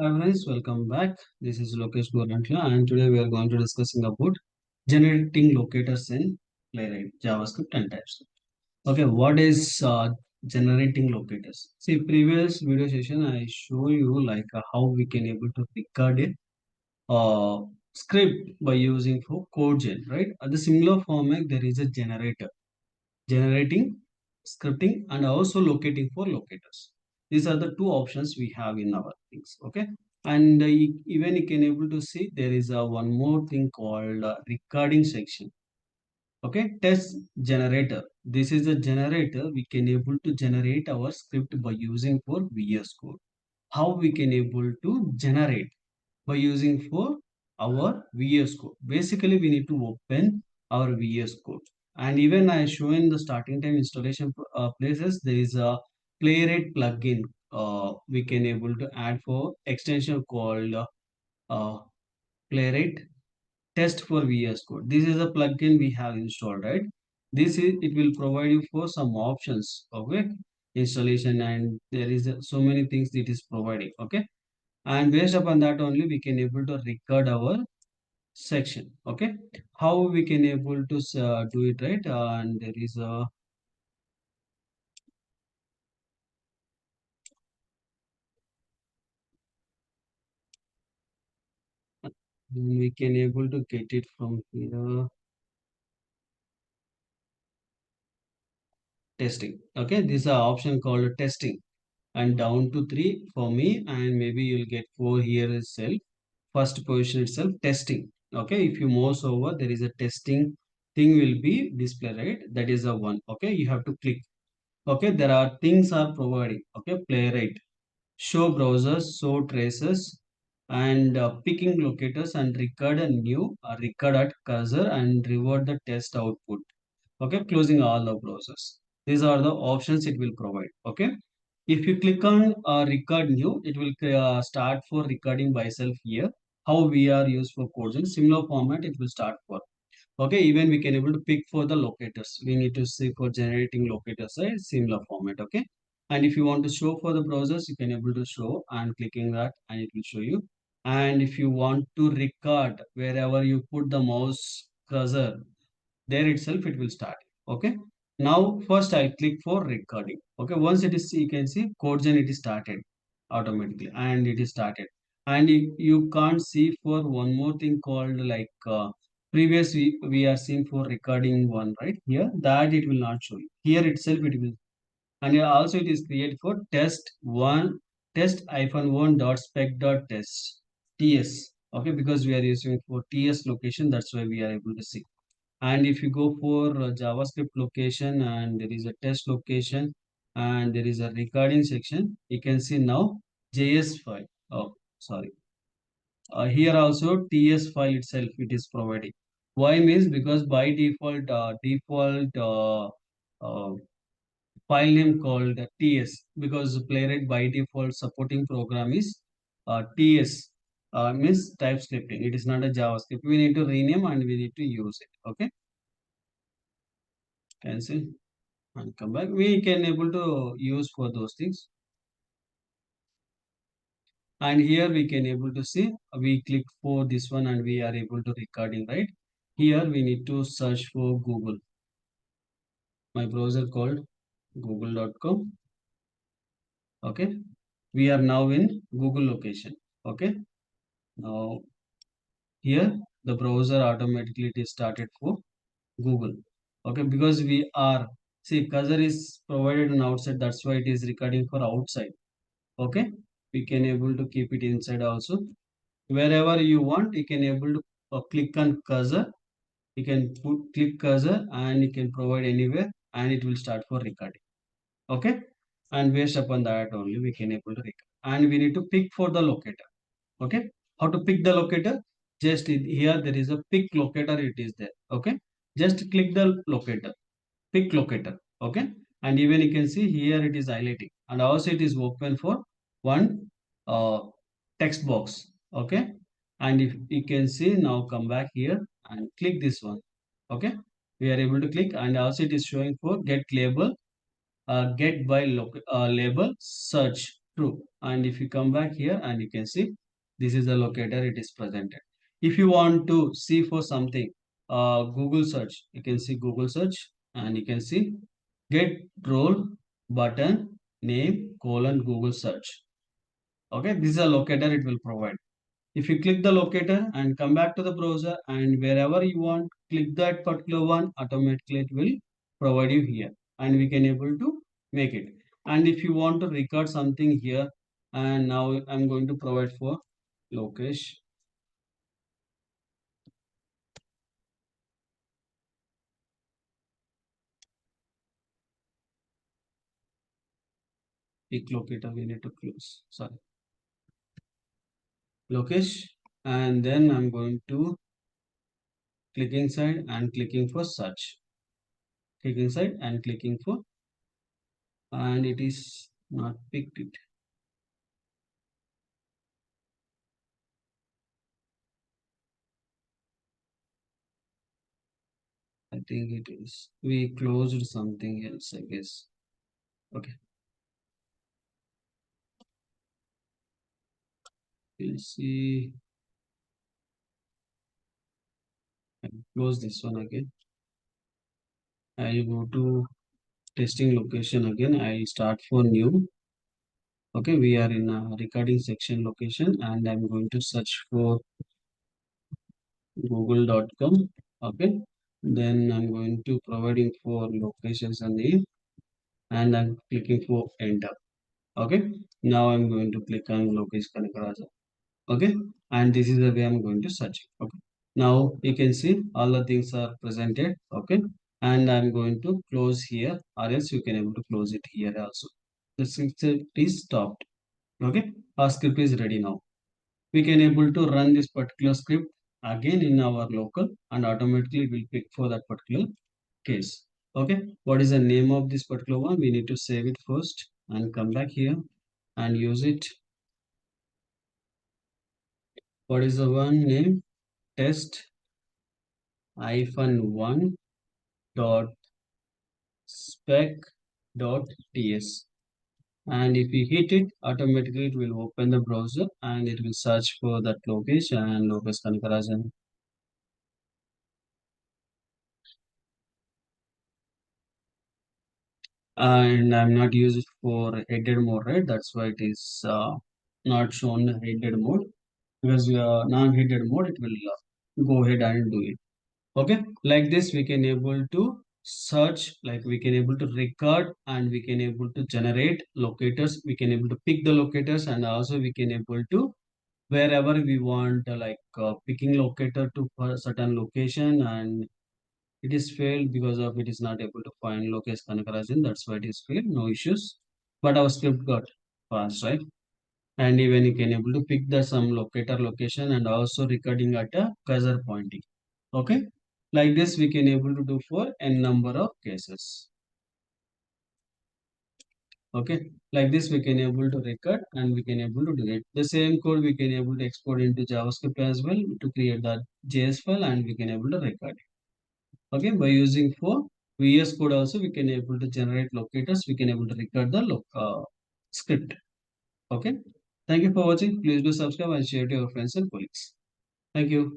Hi friends, welcome back. This is Lokesh Gorantla, and today we are going to discussing about generating locators in Playwright, JavaScript and TypeScript. Okay, what is generating locators? See, previous video session I show you how we can able to record a script by using for code gen, right? At the similar format, there is a generator generating, scripting, and also locating for locators. These are the two options we have in our things. Okay, and even you can able to see there is a one more thing called recording section. Okay, test generator. This is a generator we can able to generate our script by using for VS Code. How we can able to generate by using for our VS Code. Basically, we need to open our VS Code. And even I show in the starting time installation places, there is a playwright plugin we can able to add for extension called uh, playwright test for VS Code. This is a plugin we have installed, right? This is it will provide you for some options, okay? Installation, and there is so many things it is providing, okay? And based upon that only we can able to record our section. Okay, how we can able to do it, right? And there is a we can able to get it from here. Testing. Okay, this is an option called testing, and down to 3 for me, and maybe you'll get 4 here itself. First position itself testing. Okay, if you mouse over, there is a testing thing will be display, right? That is a one. Okay, you have to click. Okay, there are things are providing. Okay, playwright, show browsers, show traces, and picking locators and record a new record at cursor and revert the test output. Okay, closing all the browsers. These are the options it will provide. Okay, if you click on record new, it will start for recording by self here. How we are used for codes in similar format, it will start for. Okay, even we can able to pick for the locators. We need to see for generating locators, right? Similar format. Okay. And if you want to show for the browsers, you can able to show and clicking that and it will show you. And if you want to record wherever you put the mouse cursor, there itself it will start. Okay. Now first I'll click for recording. Okay. Once it is, you can see CodeGen it is started automatically and it is started. And you can't see for one more thing called previous we are seeing for recording one, right? Here that it will not show you. Here itself it will, and here also it is created for test one test hyphen one dot spec dot test ts. Okay, because we are using for ts location, that's why we are able to see. And if you go for JavaScript location, and there is a test location, and there is a recording section, you can see now JS file. Oh, sorry. Here also TS file itself it is providing. Why means because by default uh, file name called TS, because Playwright by default supporting program is TS, means TypeScripting. It is not a JavaScript. We need to rename and we need to use it. Okay, cancel and come back. We can able to use for those things. And here we can able to see we click for this one and we are able to recording, right? Here we need to search for Google. My browser called google.com. Okay, we are now in Google location. Okay, now here the browser automatically it is started for Google. Okay, because we are, see, cursor is provided on outside, that's why it is recording for outside. Okay, we can able to keep it inside also. Wherever you want, you can able to click on cursor. You can put click cursor and you can provide anywhere and it will start for recording. Okay, and based upon that only we can able to record. And we need to pick for the locator. Okay, how to pick the locator? Just here there is a pick locator, it is there. Okay, just click the locator, pick locator. Okay, and even you can see here it is highlighting, and also it is open for one uh, text box. Okay, and if you can see now, come back here and click this one. Okay, we are able to click, and also it is showing for get label, get by label search. true. And if you come back here and you can see this is the locator, it is presented. If you want to see for something, Google search, you can see Google search and you can see get role button name colon Google search. Okay, this is a locator it will provide. If you click the locator and come back to the browser and wherever you want, click that particular one, automatically it will provide you here and we can able to make it. And if you want to record something here, and now I'm going to provide for Lokesh, pick locator we need to close, sorry, Lokesh, and then I'm going to click inside and clicking for search, click inside and clicking for, and it is not picked it. I think it is. We closed something else, I guess. Okay, we'll see. I'll close this one again. I'll go to testing location again. I'll start for new. Okay, we are in a recording section location and I'm going to search for google.com. Okay, then I'm going to providing for locations and name and I'm clicking for enter. Okay, now I'm going to click on Lokesh Kanakaraja. Okay, and this is the way I'm going to search it. Okay, now you can see all the things are presented. Okay, and I'm going to close here or else you can able to close it here also. The script is stopped. Okay, our script is ready now. We can able to run this particular script again in our local and automatically it will pick for that particular case. Okay, what is the name of this particular one? We need to save it first and come back here and use it. What is the one name? Test hyphen one dot spec dot ts, and if you hit it automatically it will open the browser and it will search for that location and Lokesh Kanakarajan. And I'm not used it for headed mode, right? That's why it is not shown headed mode, because non-headed mode it will go ahead and do it. Okay, like this we can able to search, like we can able to record and we can able to generate locators, we can able to pick the locators and also we can able to wherever we want picking locator to for a certain location and it is failed because of it is not able to find Lokesh Kanakarajan, that's why it is failed, no issues, but our script got passed, right? And even you can able to pick the some locator location and also recording at a cursor pointing. Okay, like this we can able to do for n number of cases. Okay, like this we can able to record and we can able to delete the same code, we can able to export into JavaScript as well to create that JS file and we can able to record it. Okay, by using for VS code also we can able to generate locators, we can able to record the script. Okay, thank you for watching. Please do subscribe and share to your friends and colleagues. Thank you.